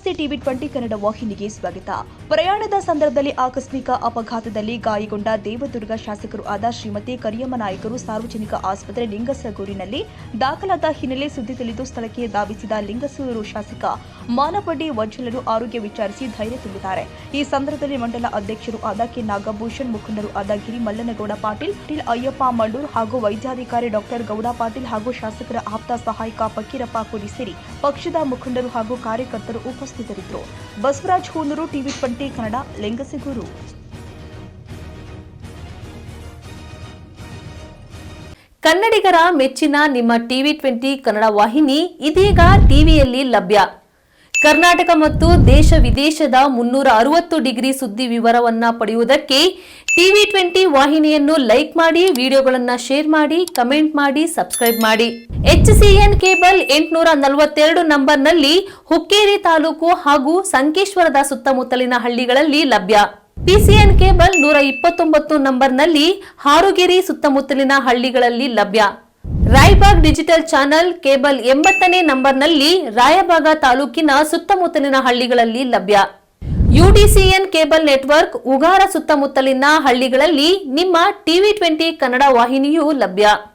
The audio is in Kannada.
ನಮಸ್ತೆ ಟಿವಿ20 ಕನ್ನಡ ವಾಹಿನಿಗೆ ಸ್ವಾಗತ. ಪ್ರಯಾಣದ ಸಂದರ್ಭದಲ್ಲಿ ಆಕಸ್ಮಿಕ ಅಪಘಾತದಲ್ಲಿ ಗಾಯಗೊಂಡ ದೇವದುರ್ಗ ಶಾಸಕರು ಆದ ಶ್ರೀಮತಿ ಕರಿಯಮ್ಮ ನಾಯಕರು ಸಾರ್ವಜನಿಕ ಆಸ್ಪತ್ರೆ ಲಿಂಗಸಗೂರಿನಲ್ಲಿ ದಾಖಲಾದ ಹಿನ್ನೆಲೆ ಸುದ್ದಿ ತಿಳಿದು ಸ್ಥಳಕ್ಕೆ ಧಾವಿಸಿದ ಲಿಂಗಸೂರು ಶಾಸಕ ಮಾನಪಡ್ಡಿ ವಜ್ಜಲರು ಆರೋಗ್ಯ ವಿಚಾರಿಸಿ ಧೈರ್ಯ ತುಂಬಿದ್ದಾರೆ. ಈ ಸಂದರ್ಭದಲ್ಲಿ ಮಂಡಲ ಅಧ್ಯಕ್ಷರು ಆದ ಕೆ ನಾಗಭೂಷಣ್, ಮುಖಂಡರು ಆದ ಗಿರಿ ಮಲ್ಲನಗೌಡ ಪಾಟೀಲ್, ಅಯ್ಯಪ್ಪ ಮಂಡೂರ್ ಹಾಗೂ ವೈದ್ಯಾಧಿಕಾರಿ ಡಾಕ್ಟರ್ ಗೌಡ ಪಾಟೀಲ್ ಹಾಗೂ ಶಾಸಕರ ಆಪ್ತ ಸಹಾಯಕ ಫಕೀರಪ್ಪ ಕುಡಿ ಸೇರಿ ಪಕ್ಷದ ಮುಖಂಡರು ಹಾಗೂ ಕಾರ್ಯಕರ್ತರು ಉಪಸ್ಥಿತರಿದ್ದರು. ಬಸವರಾಜ್ ಹೂನೂರು, ಟಿವಿ20 ಕನ್ನಡ, ಲಿಂಗಸಗೂರು. ಕನ್ನಡಿಗರ ಮೆಚ್ಚಿನ ನಿಮ್ಮ ಟಿವಿ20 ಕನ್ನಡ ವಾಹಿನಿ ಇದೀಗ ಟಿವಿಯಲ್ಲಿ ಲಭ್ಯ. ಕರ್ನಾಟಕ ಮತ್ತು ದೇಶ ವಿದೇಶದ 360 ಡಿಗ್ರಿ ಸುದ್ದಿ ವಿವರವನ್ನ ಪಡೆಯುವುದಕ್ಕೆ ಟಿವಿ20 ವಾಹಿನಿಯನ್ನು ಲೈಕ್ ಮಾಡಿ, ವಿಡಿಯೋಗಳನ್ನು ಶೇರ್ ಮಾಡಿ, ಕಮೆಂಟ್ ಮಾಡಿ, ಸಬ್ಸ್ಕ್ರೈಬ್ ಮಾಡಿ. HCN ಕೇಬಲ್ 842 ನಂಬರ್ನಲ್ಲಿ ಹುಕ್ಕೇರಿ ತಾಲೂಕು ಹಾಗೂ ಸಂಕೇಶ್ವರದ ಸುತ್ತಮುತ್ತಲಿನ ಹಳ್ಳಿಗಳಲ್ಲಿ ಲಭ್ಯ. PCN ಕೇಬಲ್ 129 ನಂಬರ್ನಲ್ಲಿ ಹಾರುಗೆರೆ ಸುತ್ತಮುತ್ತಲಿನ ಹಳ್ಳಿಗಳಲ್ಲಿ ಲಭ್ಯ. ರಾಯಬಾಗ್ ಡಿಜಿಟಲ್ ಚಾನೆಲ್ ಕೇಬಲ್ 80ನೇ ನಂಬರ್ನಲ್ಲಿ ರಾಯಬಾಗ ತಾಲೂಕಿನ ಸುತ್ತಮುತ್ತಲಿನ ಹಳ್ಳಿಗಳಲ್ಲಿ ಲಭ್ಯ. UDCN ಕೇಬಲ್ ನೆಟ್ವರ್ಕ್ ಉಗಾರ ಸುತ್ತಮುತ್ತಲಿನ ಹಳ್ಳಿಗಳಲ್ಲಿ ನಿಮ್ಮ ಟಿವಿ20 ಕನ್ನಡ ವಾಹಿನಿಯೂ ಲಭ್ಯ.